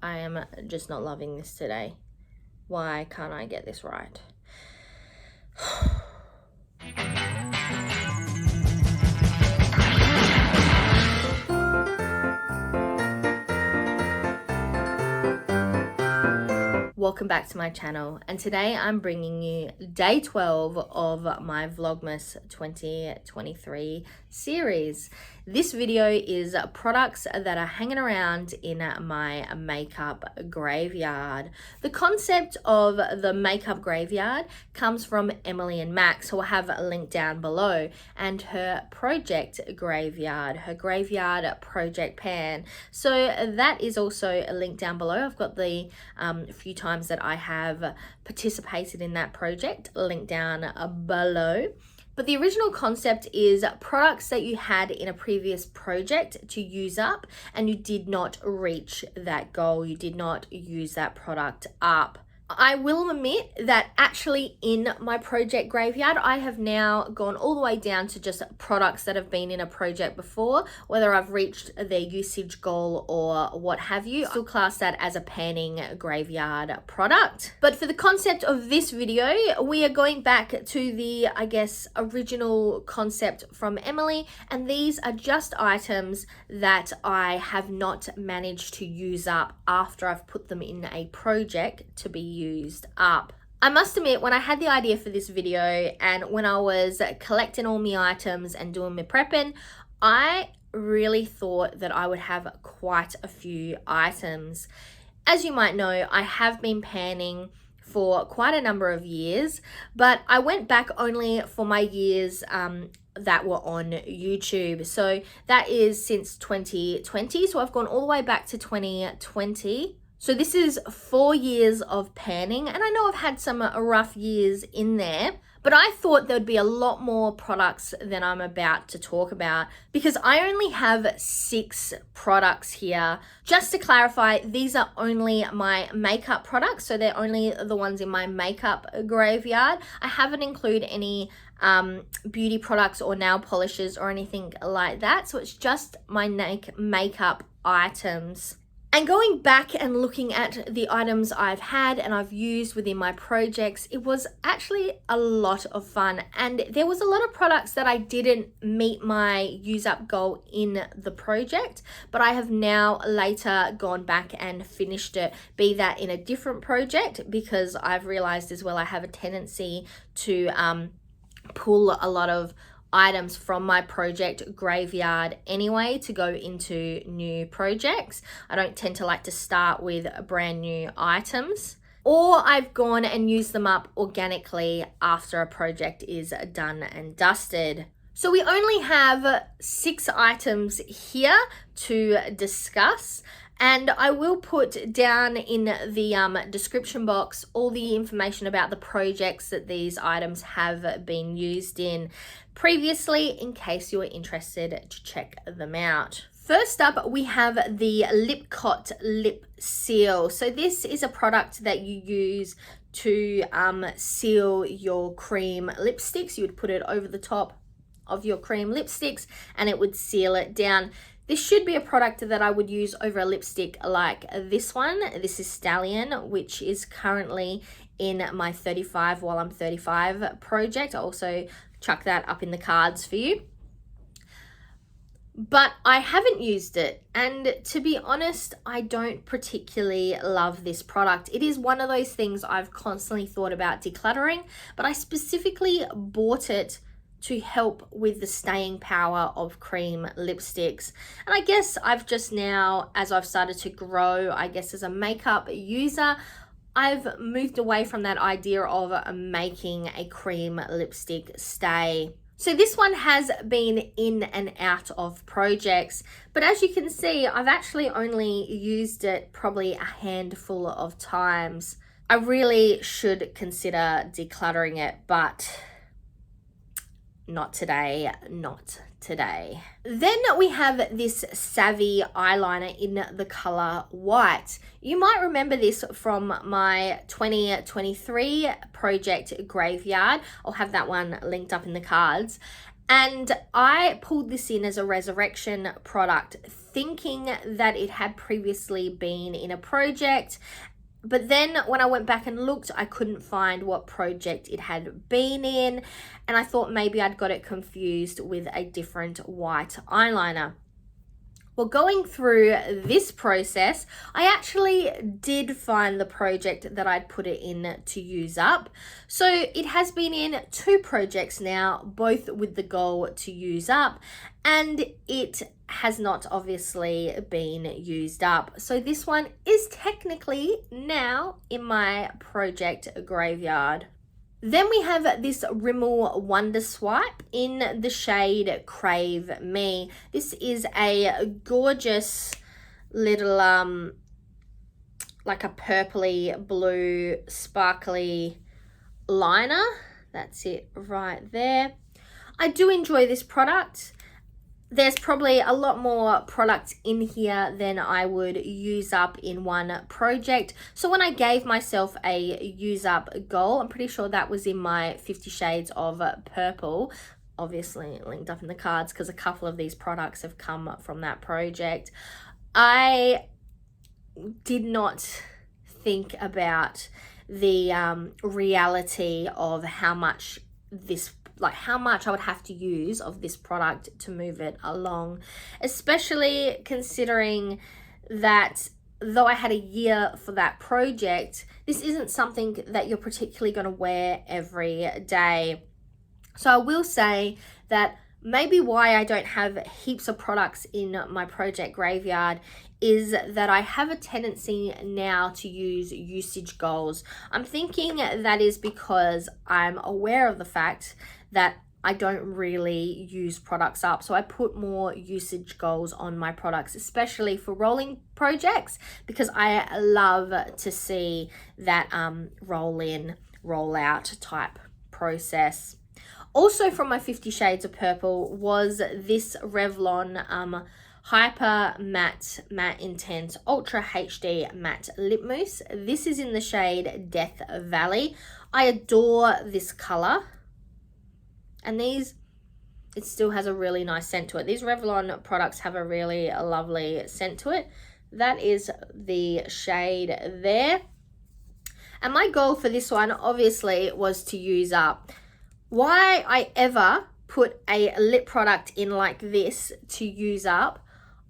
I am just not loving this today. Why can't I get this right? Welcome back to my channel, and today I'm bringing you day 12 of my Vlogmas 2023 series. This video is products that are hanging around in my makeup graveyard. The concept of the makeup graveyard comes from emilynmax, who I'll have linked down below, and her project graveyard, her graveyard project pan. So that is also linked down below. I've got the few times that I have participated in that project linked down below. But the original concept is products that you had in a previous project to use up and you did not reach that goal, you did not use that product up. I will admit that actually in my project graveyard, I have now gone all the way down to just products that have been in a project before, whether I've reached their usage goal or what have you. I still class that as a panning graveyard product. But for the concept of this video, we are going back to the, I guess, original concept from Emily, and these are just items that I have not managed to use up after I've put them in a project to be used up. I must admit, when I had the idea for this video and when I was collecting all my items and doing my prepping, I really thought that I would have quite a few items. As you might know, I have been panning for quite a number of years, but I went back only for my years that were on YouTube. So that is since 2020. So I've gone all the way back to 2020. So this is 4 years of panning, and I know I've had some rough years in there, but I thought there'd be a lot more products than I'm about to talk about because I only have 6 products here. Just to clarify, these are only my makeup products, so they're only the ones in my makeup graveyard. I haven't included any beauty products or nail polishes or anything like that, so it's just my makeup items. And going back and looking at the items I've had and I've used within my projects, it was actually a lot of fun. And there was a lot of products that I didn't meet my use up goal in the project, but I have now later gone back and finished it, be that in a different project, because I've realized as well I have a tendency to pull a lot of items from my project graveyard anyway to go into new projects. I don't tend to like to start with brand new items, or I've gone and used them up organically after a project is done and dusted. So we only have 6 items here to discuss, and I will put down in the description box all the information about the projects that these items have been used in previously in case you are interested to check them out. First up, we have the Lipcot Lip Seal. So this is a product that you use to seal your cream lipsticks. You would put it over the top of your cream lipsticks and it would seal it down. This should be a product that I would use over a lipstick like this one. This is Stallion, which is currently in my 35 While I'm 35 project. I'll also chuck that up in the cards for you. But I haven't used it, and to be honest, I don't particularly love this product. It is one of those things I've constantly thought about decluttering, but I specifically bought it to help with the staying power of cream lipsticks. And I guess I've just now, as I've started to grow, I guess as a makeup user, I've moved away from that idea of making a cream lipstick stay. So this one has been in and out of projects, but as you can see, I've actually only used it probably a handful of times. I really should consider decluttering it, but not today, not today. Then we have this Savvy eyeliner in the color white. You might remember this from my 2023 project graveyard. I'll have that one linked up in the cards. And I pulled this in as a resurrection product, thinking that it had previously been in a project. But then when I went back and looked, I couldn't find what project it had been in. And I thought maybe I'd got it confused with a different white eyeliner. Well, going through this process, I actually did find the project that I'd put it in to use up. So it has been in 2 projects now, both with the goal to use up, and it has not obviously been used up. So this one is technically now in my project graveyard. Then we have this Rimmel Wonder Swipe in the shade Crave Me. This is a gorgeous little, like a purpley blue sparkly liner. That's it right there. I do enjoy this product. There's probably a lot more products in here than I would use up in one project. So when I gave myself a use up goal, I'm pretty sure that was in my 50 Shades of Purple, obviously linked up in the cards because a couple of these products have come from that project. I did not think about the reality of how much I would have to use of this product to move it along, especially considering that though I had a year for that project, this isn't something that you're particularly going to wear every day. So I will say that maybe why I don't have heaps of products in my project graveyard is that I have a tendency now to use usage goals. I'm thinking that is because I'm aware of the fact that I don't really use products up. So I put more usage goals on my products, especially for rolling projects, because I love to see that roll in, roll out type process. Also from my 50 Shades of Purple was this Revlon Hyper Matte Intense Ultra HD Matte Lip Mousse. This is in the shade Death Valley. I adore this color. And it still has a really nice scent to it. These Revlon products have a really lovely scent to it. That is the shade there. And my goal for this one obviously was to use up. Why I ever put a lip product in like this to use up,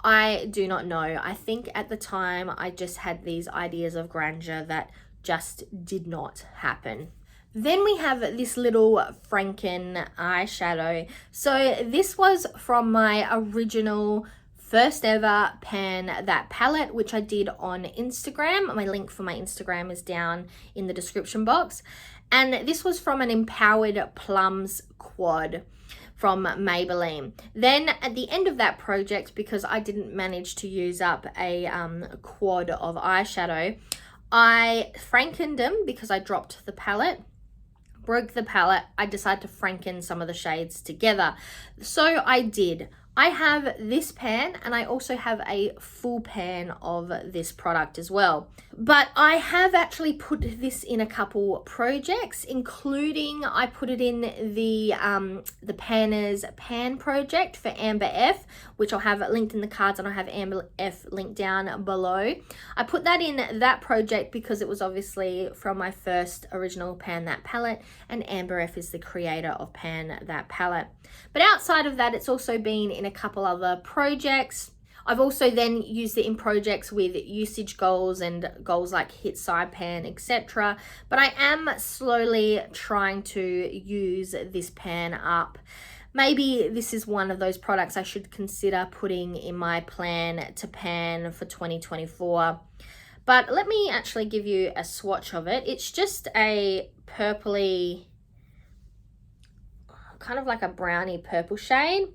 I do not know. I think at the time I just had these ideas of grandeur that just did not happen. Then we have this little Franken eyeshadow. So this was from my original first ever Pan That palette, which I did on Instagram. My link for my Instagram is down in the description box. And this was from an Empowered Plums quad from Maybelline. Then at the end of that project, because I didn't manage to use up a quad of eyeshadow, I Frankened them because I dropped the palette, broke the palette. I decided to Franken some of the shades together. So I did. I have this pan and I also have a full pan of this product as well. But I have actually put this in a couple projects, including I put it in the Panner's Pan project for Amber F, which I'll have linked in the cards, and I'll have Amber F linked down below. I put that in that project because it was obviously from my first original Pan That palette, and Amber F is the creator of Pan That palette. But outside of that, it's also been in a couple other projects. I've also then used it in projects with usage goals and goals like hit side pan, etc. But I am slowly trying to use this pan up. Maybe this is one of those products I should consider putting in my plan to pan for 2024. But let me actually give you a swatch of it. It's just a purpley, kind of like a brownie purple shade.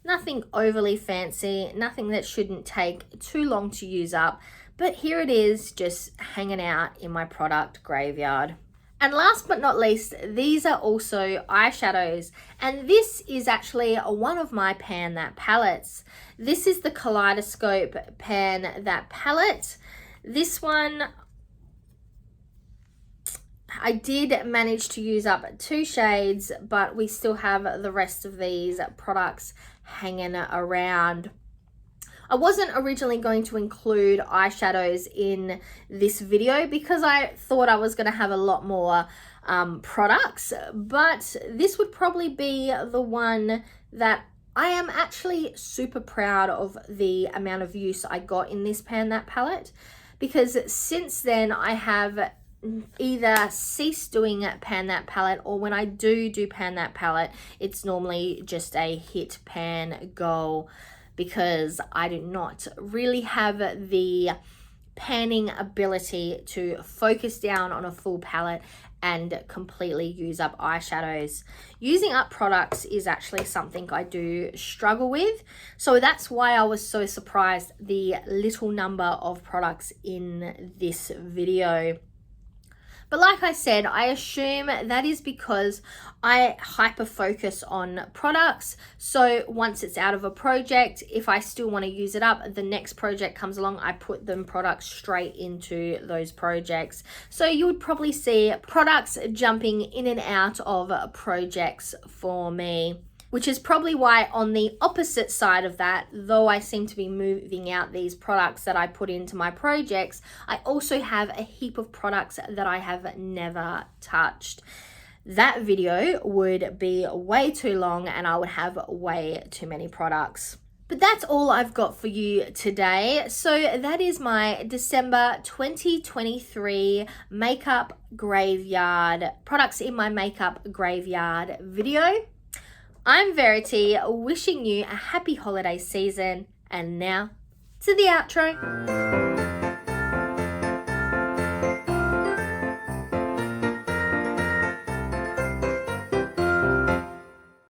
Nothing overly fancy, nothing that shouldn't take too long to use up, but here it is just hanging out in my product graveyard. And last but not least, these are also eyeshadows, and this is actually one of my Pan That palettes. This is the Kaleidoscope Pan That palette. This one I did manage to use up 2 shades, but we still have the rest of these products hanging around. I wasn't originally going to include eyeshadows in this video because I thought I was going to have a lot more products, but this would probably be the one that I am actually super proud of the amount of use I got in this Pan That palette, because since then I have either ceased doing Pan That palette, or when I do Pan That palette, it's normally just a hit pan go, because I do not really have the panning ability to focus down on a full palette and completely use up eyeshadows. Using up products is actually something I do struggle with, so that's why I was so surprised the little number of products in this video. But like I said, I assume that is because I hyper focus on products. So once it's out of a project, if I still want to use it up, the next project comes along, I put them products straight into those projects. So you would probably see products jumping in and out of projects for me, which is probably why on the opposite side of that, though I seem to be moving out these products that I put into my projects, I also have a heap of products that I have never touched. That video would be way too long and I would have way too many products. But that's all I've got for you today. So that is my December 2023 makeup graveyard, products in my makeup graveyard video. I'm Verity, wishing you a happy holiday season, and now to the outro.